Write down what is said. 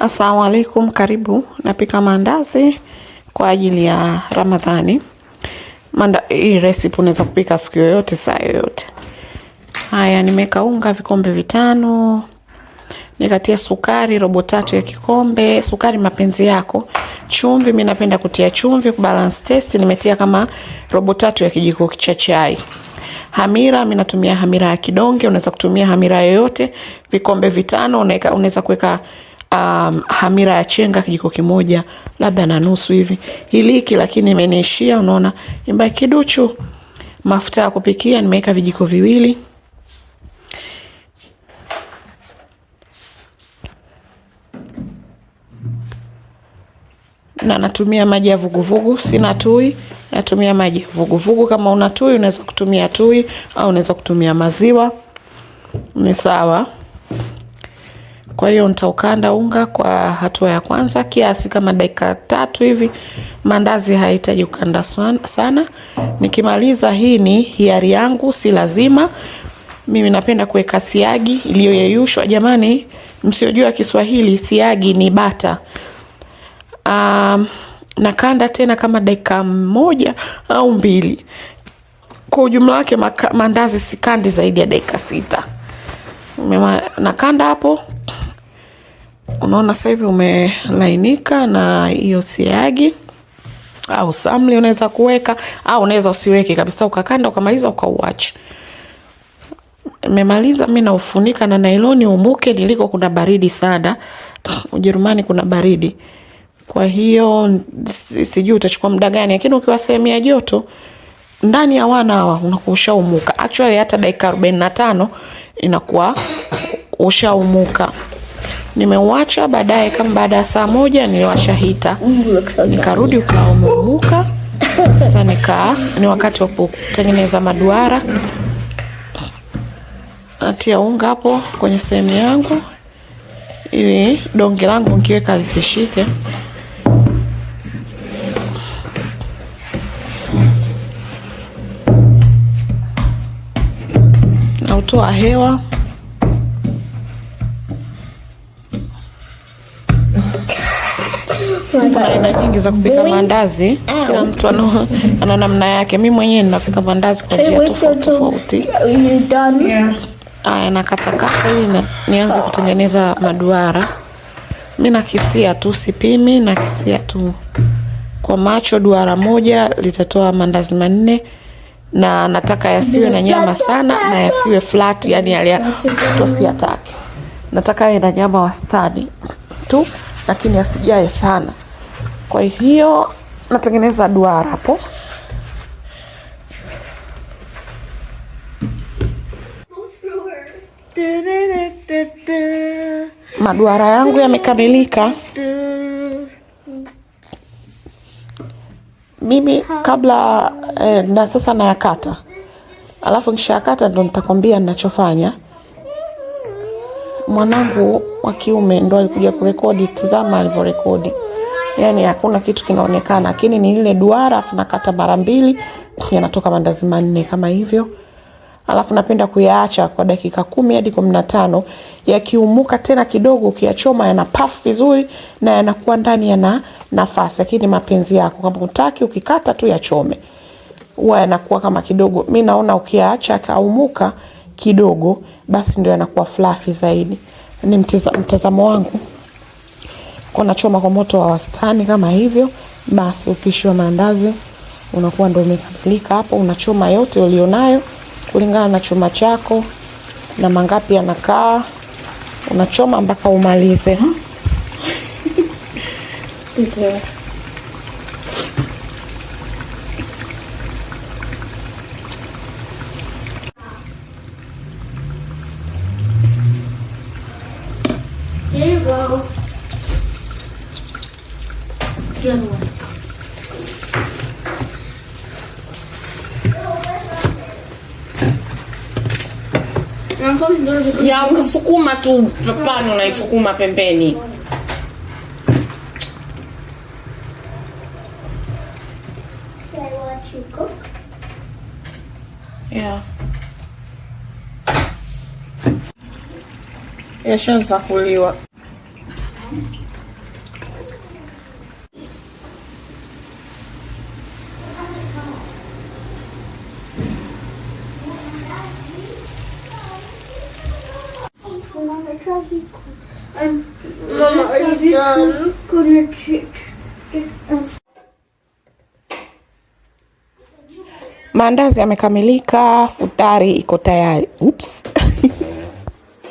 Assalamu alaikum, karibu. Napika mandazi kwa ajili ya Ramadhani. Hii recipe unaweza kupika siku yoyote, saa yoyote. Haya, nimeweka unga vikombe 5. Nikatia sukari robo 3 ya kikombe, sukari mapenzi yako. Chumvi, mimi napenda kutia chumvi kubalance taste, nimetia kama robo 3 ya kijiko cha chai. Hamira, mimi natumia hamira ya kidonge, unaweza kutumia hamira yoyote. Vikombe 5 unaweza kuweka hamira ya chenga kijiko kimoja, labda na nusu hivi. Hiliki lakini imeniishia, unaona. Imba kiduchu. Mafuta ya kupikia nimeweka vijiko 2. Na natumia maji ya vuguvugu, sina tui, natumia maji ya vuguvugu. Kama una tui unaweza kutumia tui au unaweza kutumia maziwa. Ni sawa. Kwa hiyo nitaukanda unga kwa hatua ya kwanza kiasi kama dakika 3 hivi. Mandazi hayahitaji kukanda sana. Nikimaliza, hii ni hiari yangu, si lazima. Mimi napenda kuweka siagi iliyoyeyushwa. Jamani, msiojua Kiswahili, siagi ni bata. Nakanda tena kama dakika 1 au 2. Kwa ujumla wake mandazi sikandi zaidi ya dakika 6. Nakanda hapo. Unaona sasa hivi umelainika na hiyo siagi au samli unaweza kuweka au unaweza usiweke kabisa, ukakanda ukamaliza ukauacha. Nimemaliza, mimi naufunika na nailoni umuke. Niliko kuna baridi sana. Ujerumani kuna baridi. Kwa hiyo sijui utachukua muda gani, lakini ukiwa sehemu ya joto ndani ya 1 hour unakuwa ushaumuka. Actually hata dakika 45 inakuwa ushaumuka. Nimeuacha, baadaye kama baada ya saa 1 niliwasha hita. Nikarudi ukawa umeumuka. Sasa ni wakati wa kutengeneza maduara. Natia unga hapo kwenye sehemu yangu ili donge langu nikiweka lisishike. Na utoa hewa. Kuna aina nyingi za kupika mandazi. Kila mtu ana namna yake. Mimi mwenyewe ninapika mandazi kwa njia tofauti tofauti. Aya, nakatakata ili nianze kutengeneza maduara. Mimi nakisia tu, sipimi, nakisia tu. Kwa macho duara moja litatoa mandazi 4. Na nataka yasiwe na nyama sana na yasiwe flat, yani yale tosiyataki. Nataka yawe na nyama wastani tu, lakini yasijae sana. Kwa hiyo natengeneza duara hapo. Maduara yangu yamekamilika. Mimi kabla na sasa nayakata. Alafu nikishakata ndo nitakwambia ninachofanya. Mwanangu wa kiume ndo alikuja kurekodi, tazama alivyorekodi. Yani hakuna kitu kinaonekana, lakini ni ile duara afu nakata mara 2, yanatoka mandazi 4 kama hivyo. Alafu napenda kuyaacha kwa dakika 10 hadi 15. Yakiumuka tena kidogo, ukiyachoma yana puff vizuri na yanakuwa ndani yana nafasi. Lakini mapenzi yako, kama unataka ukikata tu yachome, huwa yanakuwa kama kidogo. Mimi naona ukiyaacha kaumuka kidogo basi ndio yanakuwa fluffy zaidi. Ni mtazamo wangu. Kwa nachoma kwa moto wa wastani kama hivyo, basi upishi wa mandazi unakuwa ndio umekamilika. Hapo unachoma yote ulionayo kulingana na chuma chako na mangapi yanakaa. Unachoma mpaka umalize. Here you go. Good one. Ya unasukuma tu pani, unaisukuma pembeni. Can I watch you cook? Yeah. Yashaanza kuliwa. Mama, are you done? Gonna check. Maandazi yamekamilika, futari iko tayari. Oops.